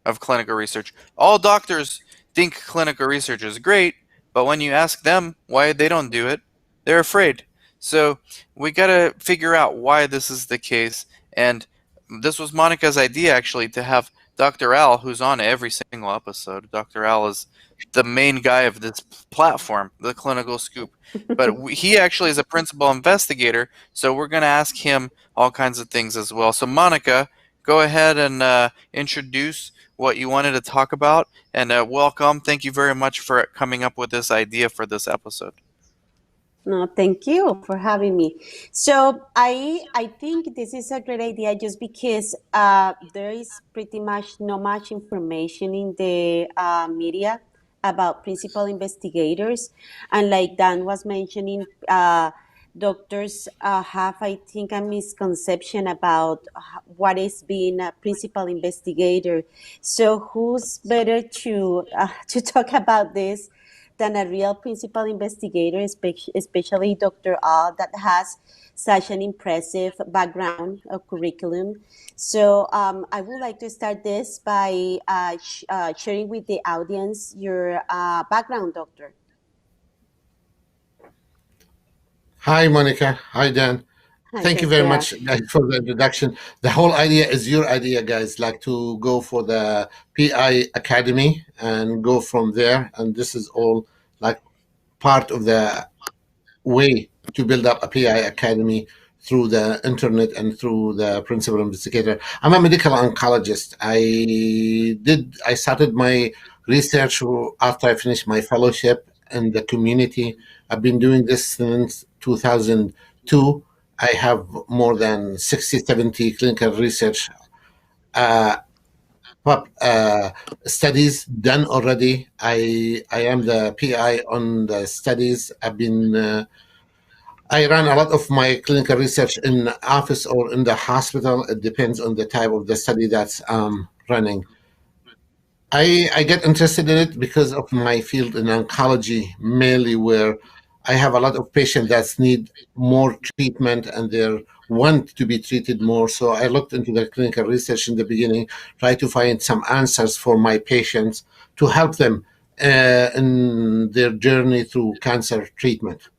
of clinical research. All doctors think clinical research is great, but when you ask them why they don't do it, they're afraid. So we got to figure out why this is the case. And this was Monica's idea, actually, to have Dr. Al, who's on every single episode. Dr. Al is the main guy of this platform, the Clinical Scoop. But he actually is a principal investigator, so we're going to ask him all kinds of things as well. So, Monica, go ahead and introduce what you wanted to talk about, and welcome. Thank you very much for coming up with this idea for this episode. No, thank you for having me. So I think this is a great idea just because there is pretty much not much information in the media about principal investigators, and like Dan was mentioning, doctors have, I think, a misconception about what is being a principal investigator. So who's better to talk about this than a real principal investigator, especially Dr. Al, that has such an impressive background or curriculum. So I would like to start this by sharing with the audience your background, Doctor. Hi, Monica. Hi, Dan. Hi, Thank you very Dr. Al. much, guys, for the introduction. The whole idea is your idea, guys, like to go for the PI Academy and go from there. And this is all like part of the way to build up a PI Academy through the internet and through the principal investigator. I'm a medical oncologist. I started my research after I finished my fellowship in the community. I've been doing this since 2002. I have more than 60, 70 clinical research uh, studies done already. I am the PI on the studies. I run a lot of my clinical research in the office or in the hospital. It depends on the type of the study that's running. I get interested in it because of my field in oncology, mainly where I have a lot of patients that need more treatment and they want to be treated more. So I looked into the clinical research in the beginning, try to find some answers for my patients to help them in their journey through cancer treatment.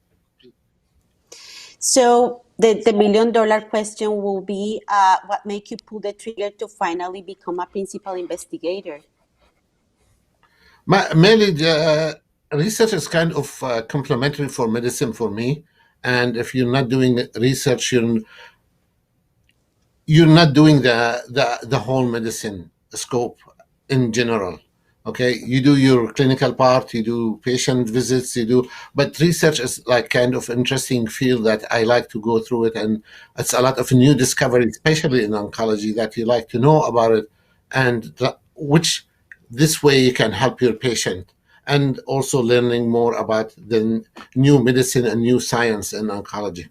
So the million-dollar question will be, what make you pull the trigger to finally become a principal investigator? Mainly, the research is kind of complementary for medicine for me. And if you're not doing research, you're not doing the whole medicine scope in general. Okay, you do your clinical part, you do patient visits, but research is like kind of interesting field that I like to go through it, and it's a lot of new discovery, especially in oncology, that you like to know about it, and which this way you can help your patient, and also learning more about the new medicine and new science in oncology.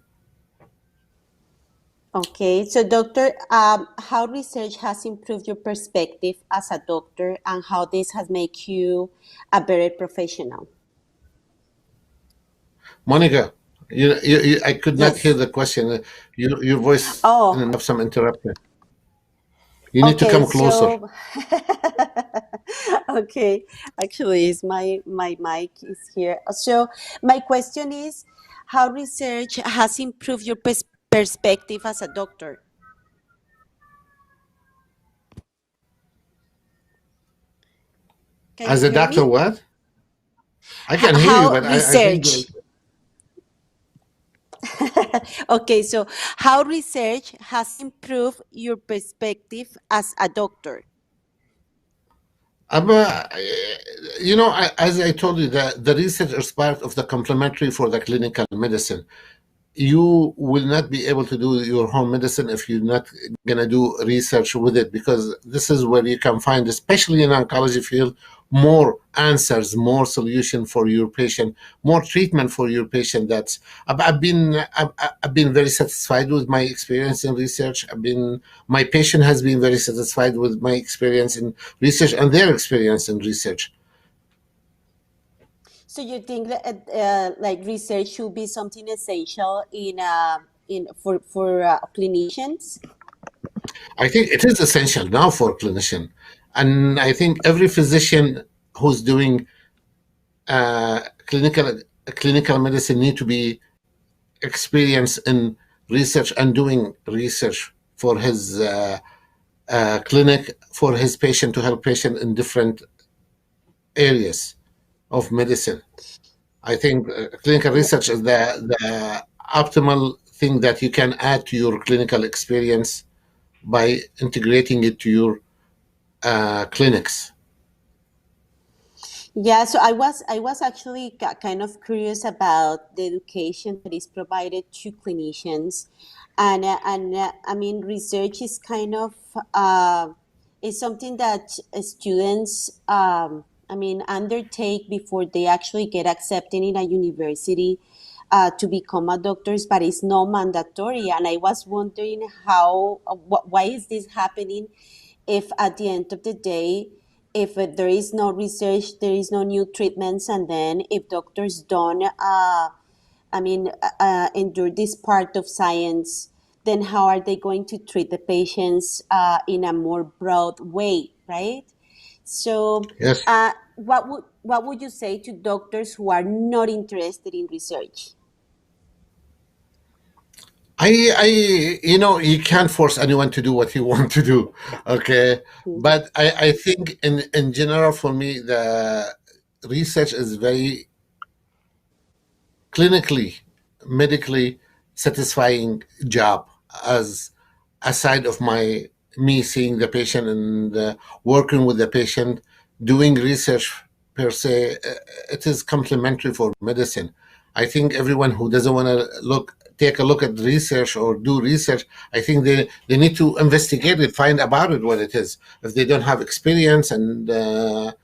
Okay, so doctor, how research has improved your perspective as a doctor and how this has made you a better professional? Monica, I could not hear Yes. the question. Your voice Oh, have some interruption. You need to okay, come closer. so okay, actually, is my mic is here. So my question is, how research has improved your perspective as a doctor? Can As you a hear doctor, me? what? I can hear you, How but I think research? Okay, so how research has improved your perspective as a doctor? I'm, as I told you, the research is part of the complementary for the clinical medicine. You will not be able to do your home medicine if you're not going to do research with it, because this is where you can find, especially in oncology field, more answers, more solution for your patient, more treatment for your patient. I've been very satisfied with my experience in research. My patient has been very satisfied with my experience in research and their experience in research. So you think that like research should be something essential in for clinicians? I think it is essential now for clinician. And I think every physician who's doing clinical medicine need to be experienced in research and doing research for his clinic, for his patient, to help patient in different areas of medicine. I think clinical Yeah. research is the optimal thing that you can add to your clinical experience by integrating it to your clinics. Yeah, so I was actually kind of curious about the education that is provided to clinicians, and I mean research is kind of is something that students I mean undertake before they actually get accepted in a university to become a doctors, but it's not mandatory. And I was wondering how why is this happening if at the end of the day, if there is no research, there is no new treatments, and then if doctors don't I mean endure this part of science, then how are they going to treat the patients in a more broad way, right? So Yes, what would you say to doctors who are not interested in research? you can't force anyone to do what you want to do, okay? Mhm. But I think in general, for me, the research is very clinically, medically satisfying job, as aside of my me seeing the patient and working with the patient, doing research per se, it is complementary for medicine. I think everyone who doesn't want to take a look at research or do research, I think they need to investigate it, find about it what it is. If they don't have experience, and there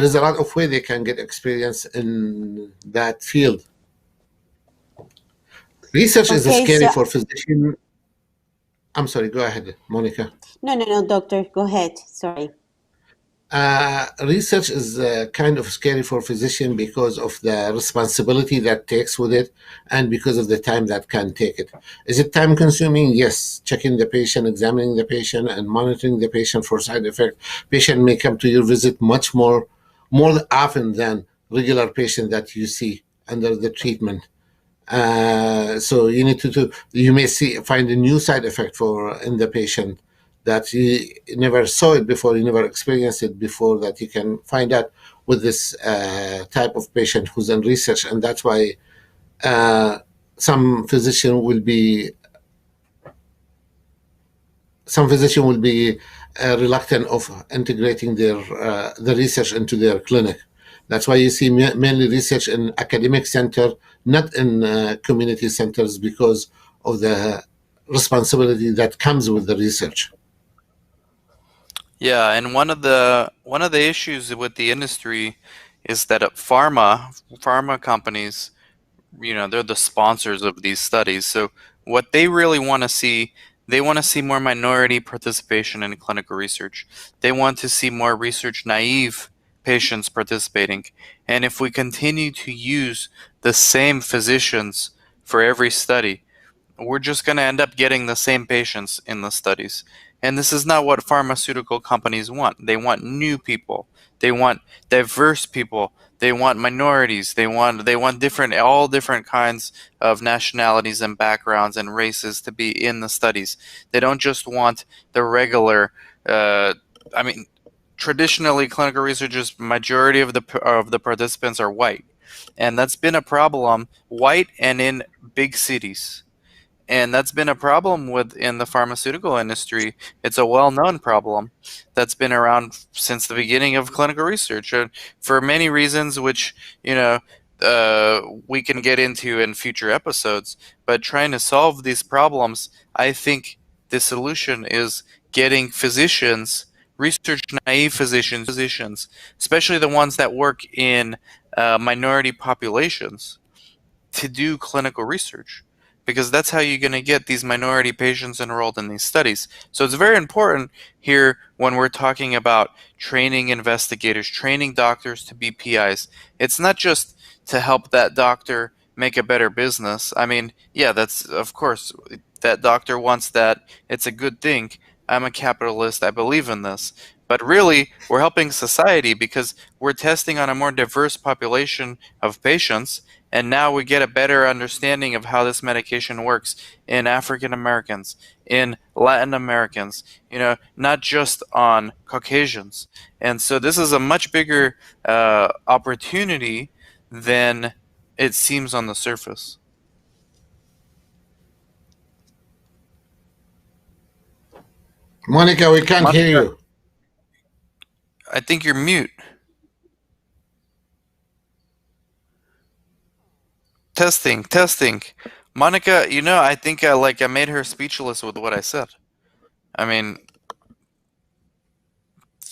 is a lot of way they can get experience in that field. Research is Okay, scary so for physician. I'm sorry, go ahead, Monica. no, doctor, go ahead. Sorry. Research is kind of scary for physician because of the responsibility that takes with it, and because of the time that can take it. Is it time consuming? Yes. Checking the patient, examining the patient, and monitoring the patient for side effect. Patient may come to your visit more often than regular patient that you see under the treatment. So you need you may find a new side effect for in the patient that you never saw it before, you never experienced it before, that you can find out with this type of patient who's in research. And that's why uh, some physician will be some physician will be reluctant of integrating the research into their clinic. That's why you see mainly research in academic center, not in community centers, because of the responsibility that comes with the research. Yeah, and one of the issues with the industry is that pharma companies, they're the sponsors of these studies. So what they really want to see, they want to see more minority participation in clinical research. They want to see more research naive patients participating. And if we continue to use the same physicians for every study, we're just going to end up getting the same patients in the studies. And this is not what pharmaceutical companies want. They want new people. They want diverse people. They want minorities. They want all different kinds of nationalities and backgrounds and races to be in the studies. They don't just want the regular uh, I mean traditionally clinical researchers, majority of the participants are white. And that's been a problem, white and in big cities, and that's been a problem within the pharmaceutical industry. It's a well-known problem that's been around since the beginning of clinical research, for many reasons, which you know we can get into in future episodes. But trying to solve these problems, I think the solution is getting physicians, research naive physicians, especially the ones that work in minority populations, to do clinical research, because that's how you're going to get these minority patients enrolled in these studies. So it's very important here when we're talking about training investigators, training doctors to be PIs. It's not just to help that doctor make a better business. I mean, yeah, that's of course that doctor wants that. It's a good thing, I'm a capitalist. I believe in this. But really, we're helping society because we're testing on a more diverse population of patients, and now we get a better understanding of how this medication works in African Americans, in Latin Americans, not just on Caucasians. And so this is a much bigger opportunity than it seems on the surface. Monica, we can't hear Monica, you. I think you're mute. Testing, testing. Monica, I think I made her speechless with what I said. I mean,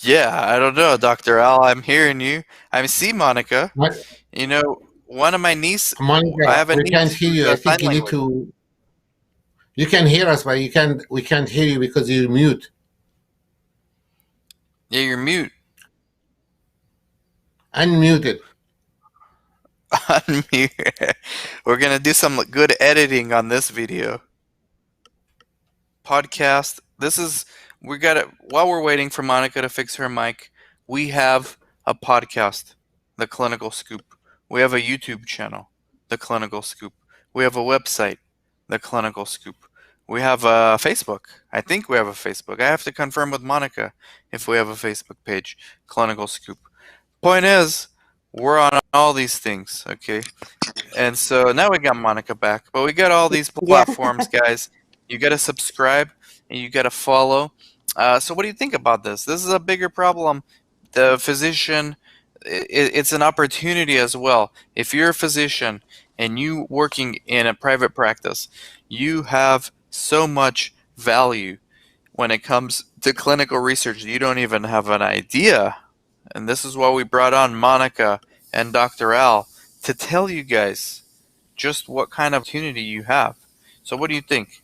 yeah, I don't know, Dr. Al, I'm hearing you. I see Monica. Mo- One of my niece, I Monica, have a we niece can't hear who's you. I a think sign you need language. to. You can hear us, but we can't hear you because you're mute. Yeah, you're mute. Unmuted. Unmute. We're gonna do some good editing on this video. Podcast. This is we got it while we're waiting for Monica to fix her mic. We have a podcast, The Clinical Scoop. We have a YouTube channel, The Clinical Scoop. We have a website, The Clinical Scoop. We have a Facebook. I think we have a Facebook. I have to confirm with Monica if we have a Facebook page, Clinical Scoop. Point is, we're on all these things, okay? And so now we got Monica back, but we got all these Yeah. platforms, guys. You got to subscribe and you got to follow. So, what do you think about this? This is a bigger problem. The physician, it's an opportunity as well. If you're a physician and you working in a private practice, you have so much value when it comes to clinical research. You don't even have an idea. And this is why we brought on Monica and Dr. Al to tell you guys just what kind of opportunity you have. So, what do you think?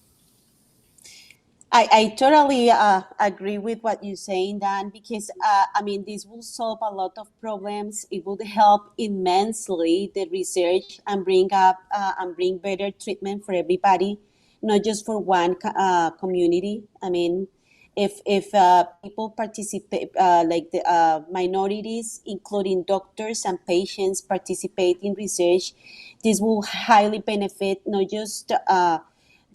I totally agree with what you're saying, Dan, because I mean, this will solve a lot of problems. It would help immensely the research and bring better treatment for everybody, not just for one community. I mean, if people participate, like the minorities, including doctors and patients, participate in research, this will highly benefit not just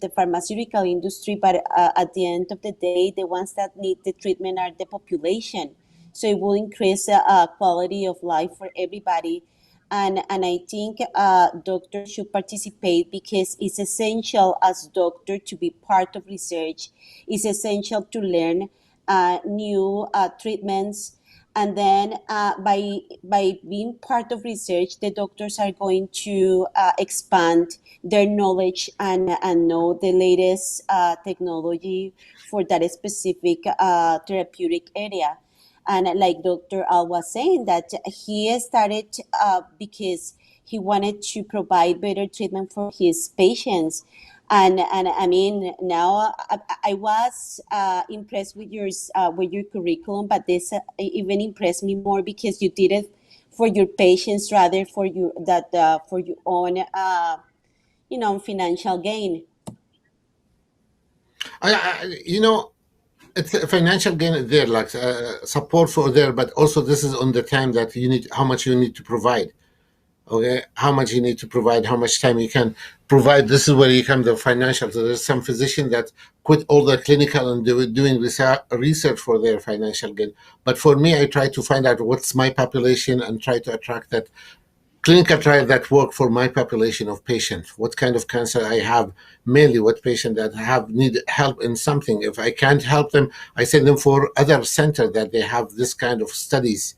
the pharmaceutical industry, but at the end of the day, the ones that need the treatment are the population. So it will increase quality of life for everybody. And I think doctors should participate because it's essential as doctor to be part of research. It's essential to learn new treatments, and then by being part of research, the doctors are going to expand their knowledge and know the latest technology for that specific therapeutic area. And like Dr. Al was saying, that he started because he wanted to provide better treatment for his patients. And I mean, now I was impressed with your curriculum, but this even impressed me more because you did it for your patients rather for your own financial gain. You know, it's a financial gain there, like support for there, but also this is on the time that you need, how much you need to provide. Okay, how much you need to provide, how much time you can provide. This is where you come the financial. So there's some physician that quit all the clinical and they were doing research for their financial gain. But for me, I try to find out what's my population and try to attract that clinical trial that work for my population of patients. What kind of cancer I have, mainly what patient that have need help in something. If I can't help them, I send them for other center that they have this kind of studies.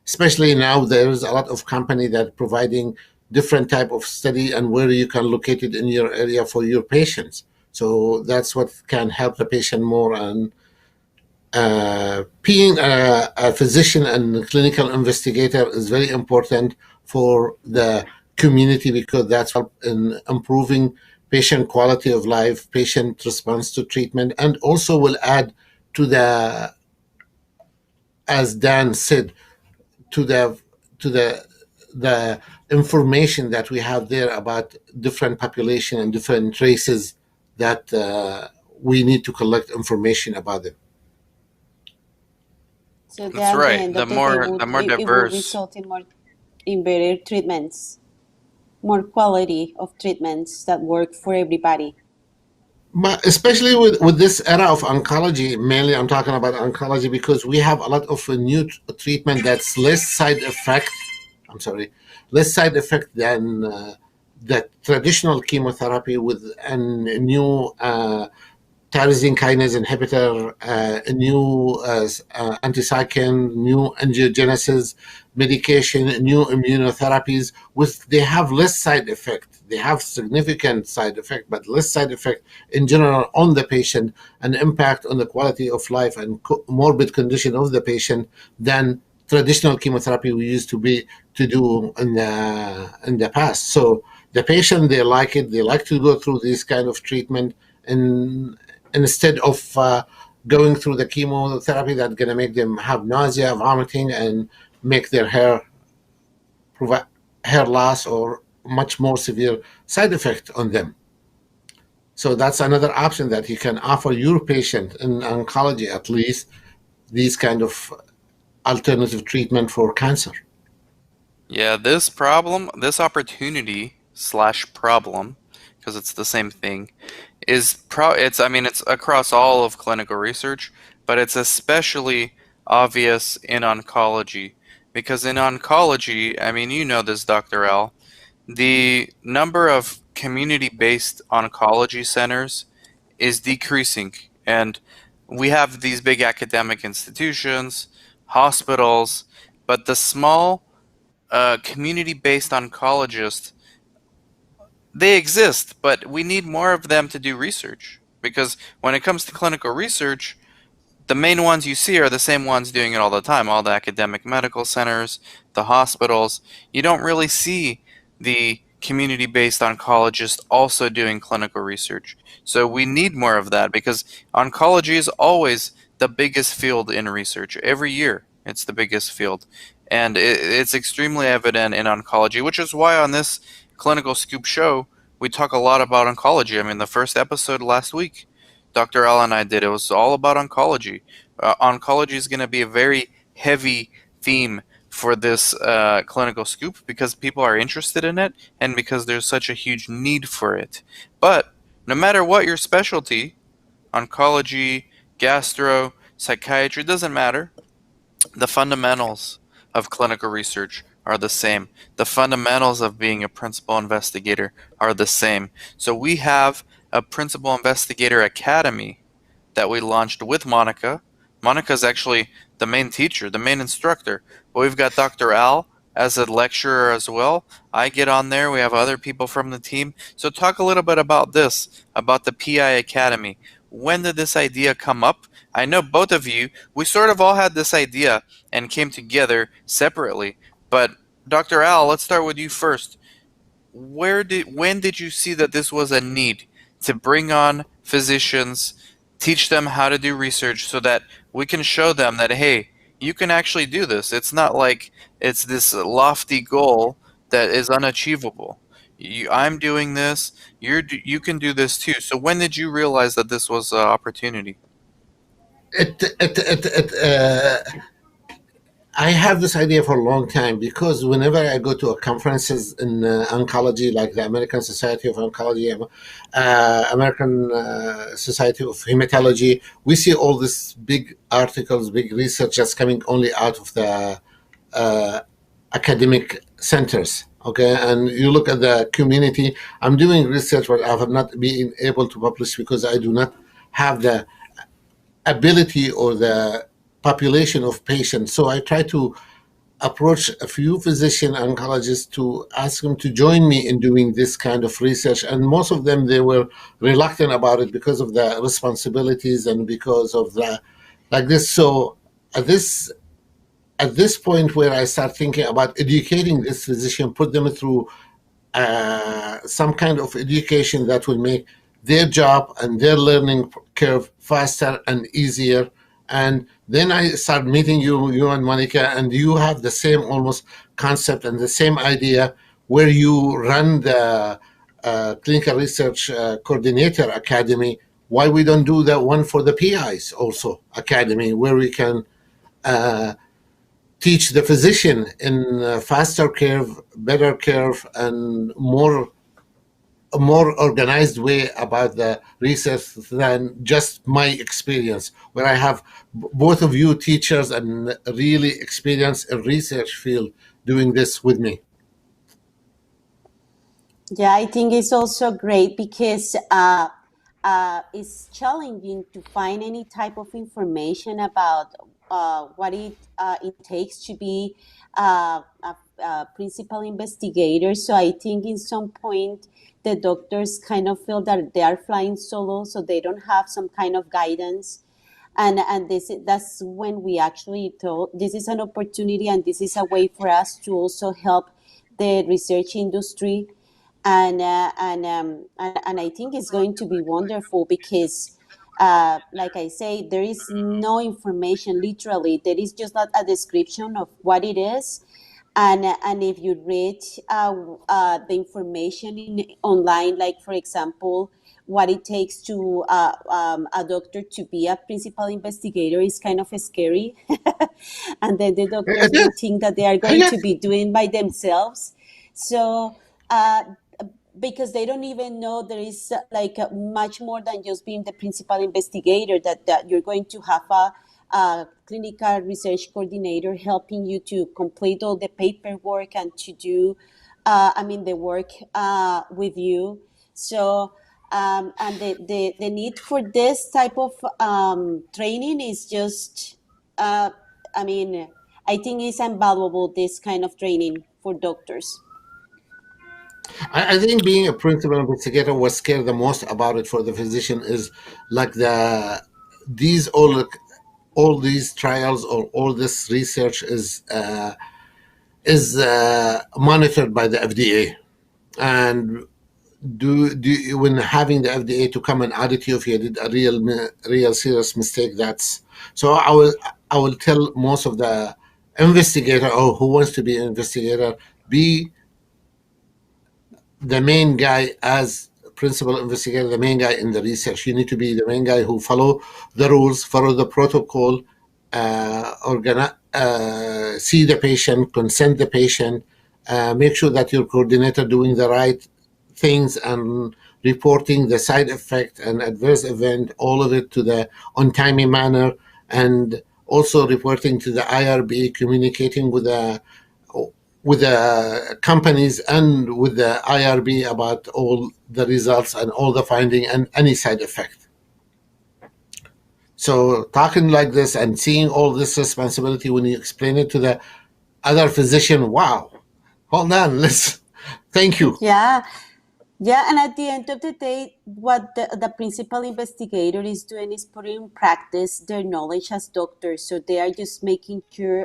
Especially now, there is a lot of company that providing different type of study and where you can locate it in your area for your patients. So that's what can help the patient more. And being a physician and clinical investigator is very important for the community because that's help in improving patient quality of life, patient response to treatment, and also will add to the, as Dan said, to the information that we have there about different population and different races that we need to collect information about them. So That's then at the right. end The of the day, more the more it will diverse. result in more in better treatments, more quality of treatments that work for everybody. But especially with this era of oncology, mainly I'm talking about oncology because we have a lot of new treatment that's less side effect. I'm sorry, less side effect than the traditional chemotherapy with a new tyrosine kinase inhibitor, a new anticytokine, new angiogenesis medication, new immunotherapies. With they have less side effect. They have significant side effect, but less side effect in general on the patient, and impact on the quality of life and morbid condition of the patient than traditional chemotherapy we used to do in the past. So the patient, they like it. They like to go through this kind of treatment, and instead of going through the chemotherapy that's going to make them have nausea, vomiting, and make their provide hair loss or much more severe side effect on them. So that's another option that you can offer your patient in oncology, at least these kind of alternative treatment for cancer. Yeah, this problem, this opportunity slash problem, because it's the same thing, it's I mean it's across all of clinical research, but it's especially obvious in oncology because in oncology, I mean you know this, Dr. L, the number of community-based oncology centers is decreasing, and we have these big academic institutions, hospitals, but the small community-based oncologists, they exist, but we need more of them to do research. Because when it comes to clinical research, the main ones you see are the same ones doing it all the time. All the academic medical centers, the hospitals. You don't really see the community-based oncologists also doing clinical research. So we need more of that because oncology is always the biggest field in research. Every year, it's the biggest field. And it's extremely evident in oncology, which is why on this Clinical Scoop show, we talk a lot about oncology. I mean, the first episode last week, Dr. Al and I did. It was all about oncology. Oncology is going to be a very heavy theme for this clinical scoop because people are interested in it and because there's such a huge need for it. But no matter what your specialty, oncology, gastro, psychiatry, doesn't matter. The fundamentals of clinical research are the same. The fundamentals of being a principal investigator are the same. So we have a principal investigator academy that we launched with Monica. Monica's actually the main teacher, the main instructor. But we've got Dr. Al as a lecturer as well. I get on there. We have other people from the team. So talk a little bit about this, about the PI Academy. When did this idea come up? I know both of you, we sort of all had this idea and came together separately. But Dr. Al, let's start with you first. When did you see that this was a need to bring on physicians, teach them how to do research so that we can show them that hey, you can actually do this. It's not like it's this lofty goal that is unachievable. I'm doing this. You can do this too. So when did you realize that this was an opportunity? I have this idea for a long time because whenever I go to conferences in oncology, like the American Society of Oncology, American Society of Hematology, we see all these big articles, big research that's coming only out of the uh, academic centers. Okay, and you look at the community. I'm doing research, but I have not been able to publish because I do not have the ability or the population of patients. So I try to approach a few physician oncologists to ask them to join me in doing this kind of research, and most of them, they were reluctant about it because of the responsibilities and because of the like this. So at this at this point where I start thinking about educating this physician, put them through some kind of education that will make their job and their learning curve faster and easier. And then I start meeting you and Monica, and you have the same almost concept and the same idea where you run the Clinical Research Coordinator Academy, Why we don't do that one for the PIs also academy, where we can teach the physician in a faster curve, better curve, and more organized way about the research than just my experience, where I have both of you teachers and really experienced in research field doing this with me. Yeah, I think it's also great because it's challenging to find any type of information about what it takes to be a principal investigator. So I think in some point the doctors kind of feel that they are flying solo, so they don't have some kind of guidance. And that's when we actually thought this is an opportunity, and this is a way for us to also help the research industry. And I think it's going to be wonderful because, like I say, there is no information. Literally, there is just not a description of what it is, and if you read the information online, like for example, what it takes to a doctor to be a principal investigator is kind of scary, and then the It doctors may is. think that they are going to Yes. be doing by themselves. So uh, because they don't even know there is much more than just being the principal investigator, that you're going to have a clinical research coordinator helping you to complete all the paperwork and to do the work with you. So and the need for this type of training is just uh, I mean I think it's invaluable, this kind of training for doctors. I think being a principal investigator, what scared the most about it for the physician is like these all these trials or all this research is monitored by the FDA. And when having the FDA to come and audit you if you did a real serious mistake, that's so I will tell most of the investigator or who wants to be an investigator, be the main guy as principal investigator, the main guy in the research. You need to be the main guy who follow the rules, follow the protocol, see the patient, consent the patient, make sure that your coordinator doing the right things and reporting the side effect and adverse event, all of it to the on timely manner, and also reporting to the IRB, communicating with the companies and with the IRB about all the results and all the finding and any side effect. So talking like this and seeing all this responsibility when you explain it to the other physician, wow, hold on, let's thank you. Yeah. Yeah, and at the end of the day, what the principal investigator is doing is putting in practice their knowledge as doctors. So they are just making sure,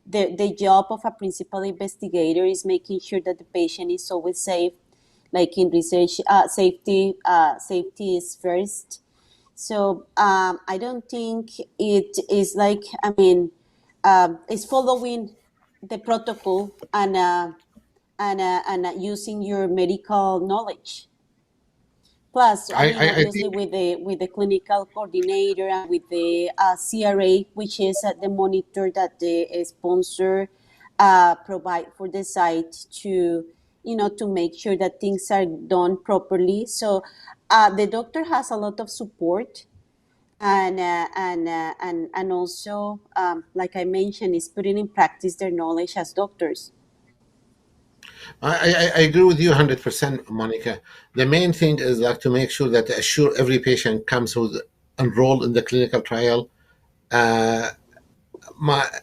the job of a principal investigator is making sure that the patient is always safe, like in research, safety is first. So I don't think it is like, it's following the protocol and using your medical knowledge. Plus, I obviously, think with the clinical coordinator and with the CRA, which is the monitor that the sponsor provide for the site to, to make sure that things are done properly. So the doctor has a lot of support, and also, like I mentioned, is putting in practice their knowledge as doctors. I agree with you 100%, Monica. The main thing is like to make sure that assure every patient comes who's enrolled in the clinical trial, uh,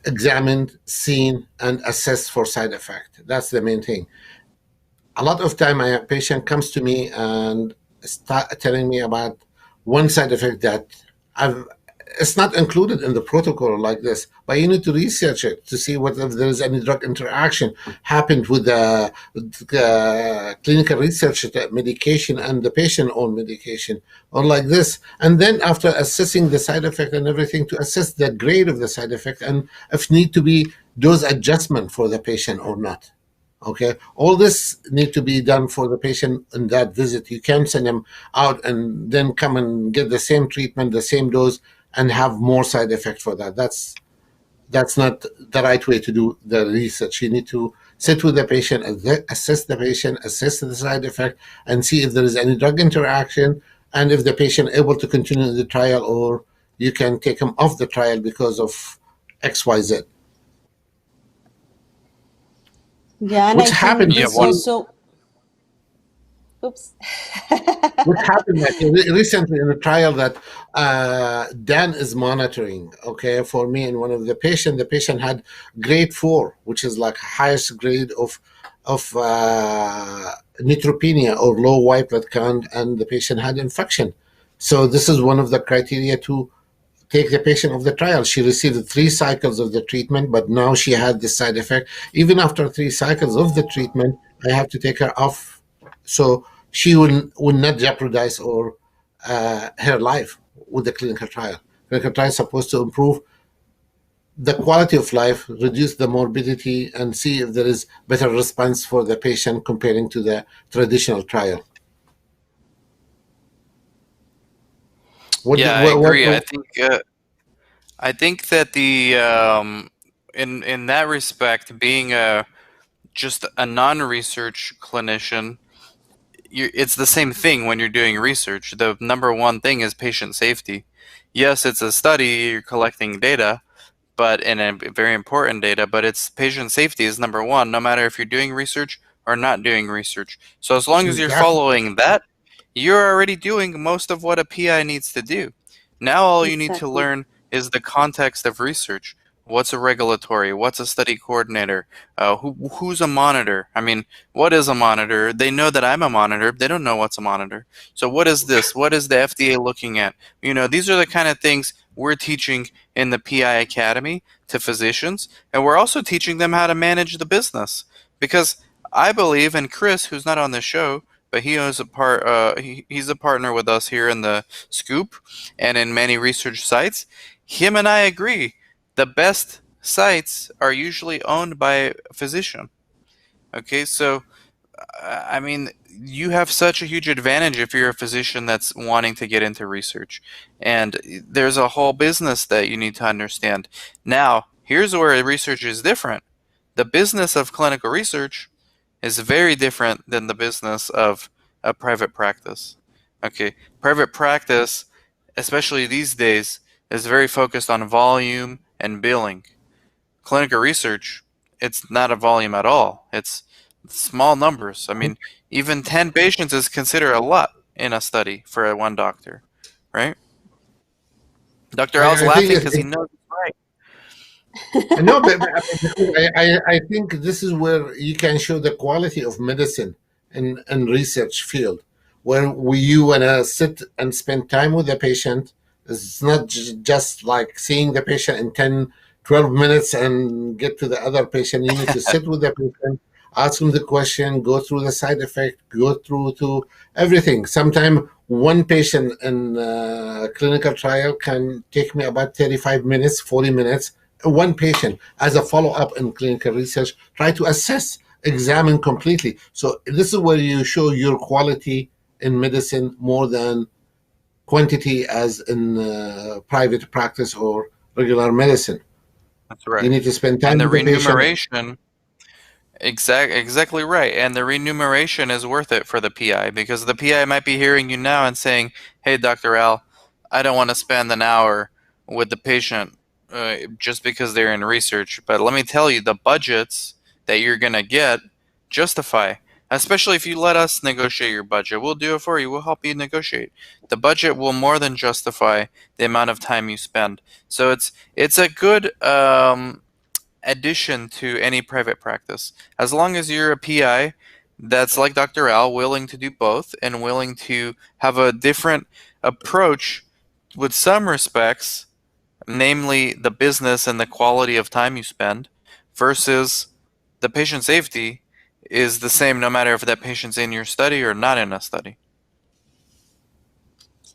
examined, seen, and assessed for side effect. That's the main thing. A lot of time, a patient comes to me and start telling me about one side effect that I've it's not included in the protocol like this, but you need to research it to see what if there is any drug interaction happened with the clinical research medication and the patient own medication or like this. And then after assessing the side effect and everything, to assess the grade of the side effect and if need to be dose adjustment for the patient or not. Okay, all this need to be done for the patient in that visit. You can't send them out and then come and get the same treatment, the same dose, and have more side effect for that. That's not the right way to do the research. You need to sit with the patient, assess the patient, assess the side effect, and see if there is any drug interaction, and if the patient able to continue the trial, or you can take him off the trial because of XYZ, Yeah, and which I think happened Yeah, this one. also, oops. What happened like recently in a trial that Dan is monitoring, okay, for me and one of the patient had grade 4, which is like highest grade of neutropenia or low white blood count, and the patient had infection. So this is one of the criteria to take the patient off the trial. She received 3 cycles of the treatment, but now she had this side effect. Even after 3 cycles of the treatment, I have to take her off, so she will not jeopardize or her life with the clinical trial. Clinical trial is supposed to improve the quality of life, reduce the morbidity, and see if there is better response for the patient comparing to the traditional trial. What Yeah, do, I agree. what I think that the in that respect, being a just a non-research clinician, it's the same thing when you're doing research. The number one thing is patient safety. Yes, it's a study, you're collecting data, but and a very important data, but it's patient safety is number one, no matter if you're doing research or not doing research. So as long as you're exactly following that, you're already doing most of what a PI needs to do. Now all you need to Exactly. learn is the context of research. What's a regulatory? What's a study coordinator? Who's a monitor? I mean, what is a monitor? They know that I'm a monitor. They don't know what's a monitor. So what is this? What is the FDA looking at? These are the kind of things we're teaching in the PI Academy to physicians, and we're also teaching them how to manage the business. Because I believe, and Chris, who's not on the show, but he is a part. He's a partner with us here in the Scoop, and in many research sites. Him and I agree. The best sites are usually owned by a physician. Okay, so I mean, you have such a huge advantage if you're a physician that's wanting to get into research. And there's a whole business that you need to understand. Now, here's where research is different. The business of clinical research is very different than the business of a private practice. Okay, private practice, especially these days, is very focused on volume and billing. Clinical research, it's not a volume at all. It's small numbers. I mean, even 10 patients is considered a lot in a study for one doctor, right? Dr. Al's I think laughing it, because he knows it's right. no, but I think this is where you can show the quality of medicine and research field, where you wanna sit and spend time with the patient. It's not just like seeing the patient in 10, 12 minutes and get to the other patient. You need to sit with the patient, ask him the question, go through the side effect, go through to everything. Sometimes one patient in clinical trial can take me about 35 minutes, 40 minutes, one patient as a follow-up in clinical research, try to assess, examine completely. So this is where you show your quality in medicine more than quantity as in private practice or regular medicine. That's You right. need to spend time And the with the patient. remuneration, exactly right. And the remuneration is worth it for the PI because the PI might be hearing you now and saying, "Hey, Dr. Al, I don't want to spend an hour with the patient just because they're in research. But let me tell you, the budgets that you're gonna get justify, especially if you let us negotiate your budget. We'll do it for you. We'll help you negotiate. The budget will more than justify the amount of time you spend. So it's a good addition to any private practice. As long as you're a PI that's like Dr. Al, willing to do both and willing to have a different approach with some respects, namely the business and the quality of time you spend, versus the patient safety is the same no matter if that patient's in your study or not in a study.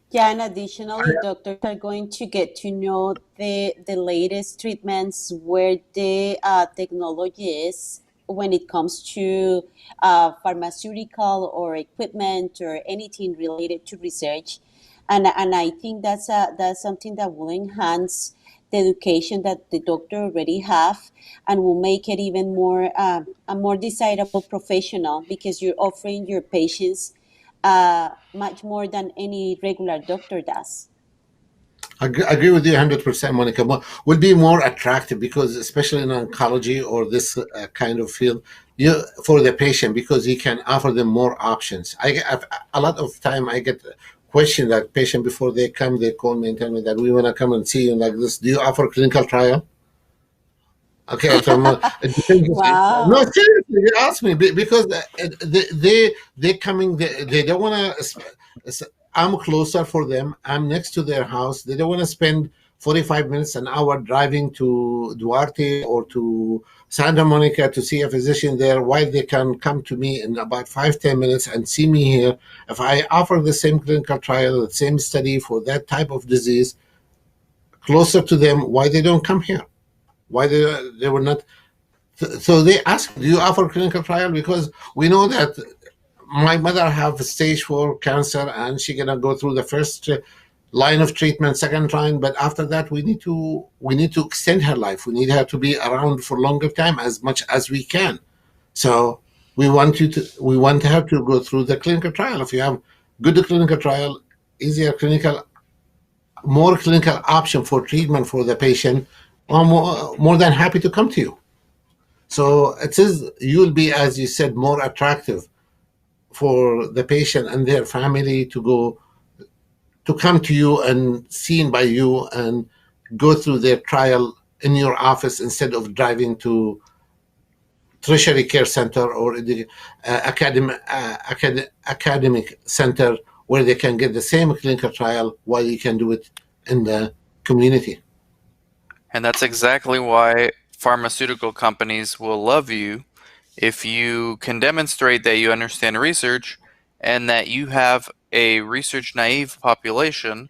Yeah, and additionally, doctors are going to get to know the latest treatments, where the technology is. when it comes to pharmaceutical or equipment or anything related to research. And I think that's something that will enhance the education that the doctor already have, and will make it even more a more desirable professional, because you're offering your patients much more than any regular doctor does. Agree with you 100%, Monica. Would be more attractive because, especially in oncology or this kind of field, for the patient, because he can offer them more options. A lot of time I get question that patient before they come, they call me and tell me that we want to come and see you like this. Do you offer clinical trial? Okay, I told him, it depends. No, Wow. seriously, they ask me because they coming. They don't want to. I'm closer for them. I'm next to their house. They don't want to spend 45 minutes, an hour driving to Duarte or to Santa Monica to see a physician there. While they can come to me in about 5-10 minutes and see me here. If I offer the same clinical trial, the same study for that type of disease closer to them, why they don't come here? Why they were not? So they asked, do you offer clinical trial? Because we know that my mother have stage 4 cancer and she gonna go through the first line of treatment, second line, but after that we need to extend her life. We need her to be around for longer time as much as we can. So we want her to go through the clinical trial. If you have good clinical trial, easier clinical, more clinical option for treatment for the patient, I'm more than happy to come to you. So it is, you'll be, as you said, more attractive for the patient and their family to go to come to you and seen by you and go through their trial in your office instead of driving to tertiary care center or the academic center where they can get the same clinical trial while you can do it in the community. And that's exactly why pharmaceutical companies will love you if you can demonstrate that you understand research and that you have a research naive population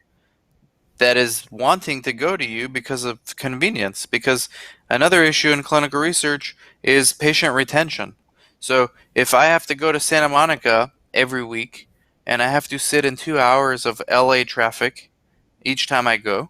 that is wanting to go to you because of convenience. Because another issue in clinical research is patient retention. So if I have to go to Santa Monica every week and I have to sit in 2 hours of LA traffic each time I go,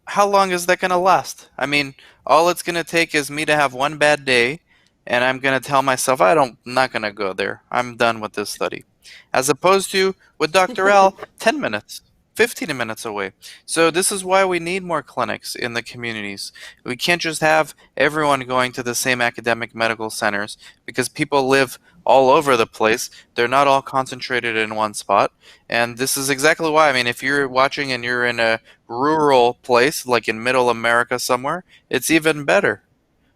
how long is that going to last? I mean, all it's going to take is me to have one bad day, and I'm going to tell myself, I'm not going to go there. I'm done with this study. As opposed to with Dr. L, 10 minutes, 15 minutes away. So this is why we need more clinics in the communities. We can't just have everyone going to the same academic medical centers because people live all over the place. They're not all concentrated in one spot. And this is exactly why. I mean, if you're watching and you're in a rural place, like in middle America somewhere, it's even better.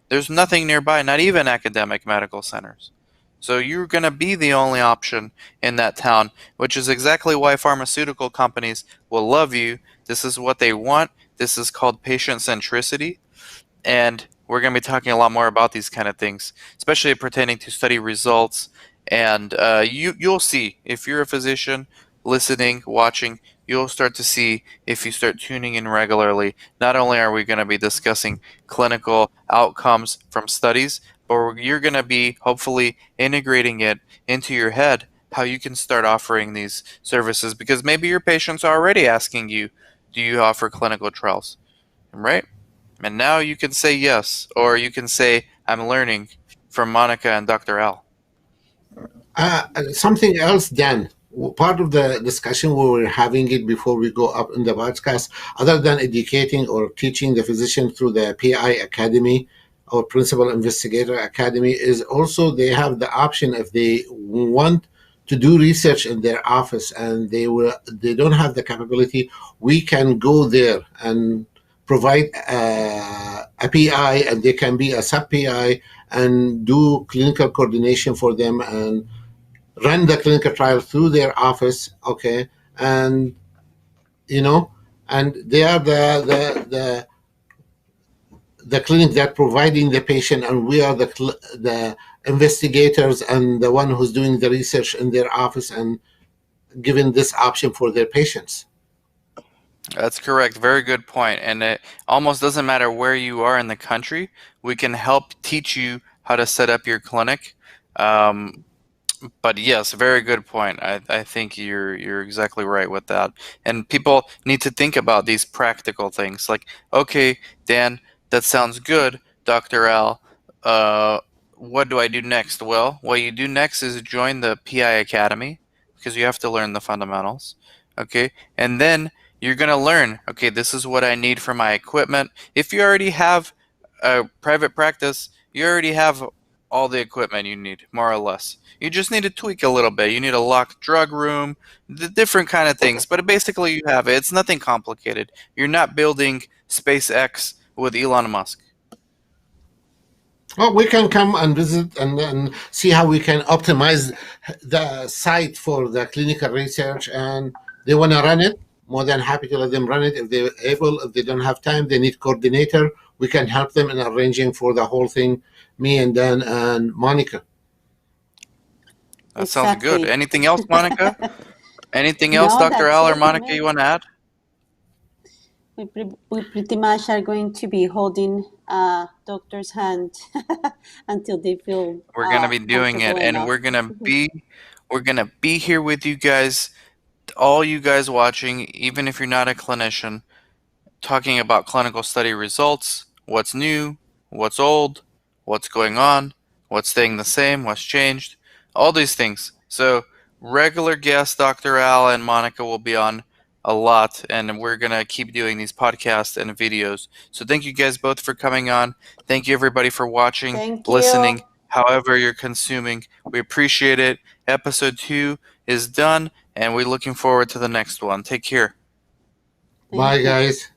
There's nothing nearby, not even academic medical centers. So you're going to be the only option in that town, which is exactly why pharmaceutical companies will love you. This is what they want. This is called patient centricity. And we're going to be talking a lot more about these kind of things, especially pertaining to study results. And you'll see, if you're a physician listening, watching, you'll start to see if you start tuning in regularly. Not only are we going to be discussing clinical outcomes from studies, but you're going to be hopefully integrating it into your head how you can start offering these services, because maybe your patients are already asking you, do you offer clinical trials? Right? And now you can say yes, or you can say, I'm learning from Monica and Dr. Al. Something else, Dan. Part of the discussion we were having it before we go up in the podcast, other than educating or teaching the physician through the PI Academy or Principal Investigator Academy, is also they have the option if they want to do research in their office and they don't have the capability, we can go there and provide a PI, and they can be a sub PI and do clinical coordination for them and run the clinical trial through their office. Okay, and you know, and they are the clinic that providing the patient, and we are the investigators and the one who's doing the research in their office and giving this option for their patients. That's correct. Very good point. And it almost doesn't matter where you are in the country. We can help teach you how to set up your clinic. Um, but yes, very good point. I think you're exactly right with that. And people need to think about these practical things. Like, okay, Dan, that sounds good, Dr. Al. Uh, what do I do next? Well, what you do next is join the PI Academy because you have to learn the fundamentals. Okay, and then you're gonna learn. Okay, this is what I need for my equipment. If you already have a private practice, you already have all the equipment you need, more or less. You just need to tweak a little bit. You need a locked drug room, the different kind of things. But basically, you have it. It's nothing complicated. You're not building SpaceX with Elon Musk. Well, we can come and visit and see how we can optimize the site for the clinical research. And they want to run it. More than happy to let them run it if they're able. If they don't have time, they need coordinator. We can help them in arranging for the whole thing. Me and Dan and Monica. That sounds good. Exactly. Anything else, Monica? Anything else, No, Dr. that's Al or it for Monica, me. you want to add? We pretty much are going to be holding doctor's hand until they feel We're gonna be doing comfortable it, and enough. Mhm. we're gonna be here with you guys, all you guys watching, even if you're not a clinician, talking about clinical study results, what's new, what's old, what's going on, what's staying the same, what's changed, all these things. So, regular guests, Dr. Al and Monica will be on a lot, and we're going to keep doing these podcasts and videos. So, thank you guys both for coming on. Thank you, everybody, for watching, Thank listening, you. however you're consuming. We appreciate it. Episode 2 is done, and we're looking forward to the next one. Take care. Bye, Thank you. guys.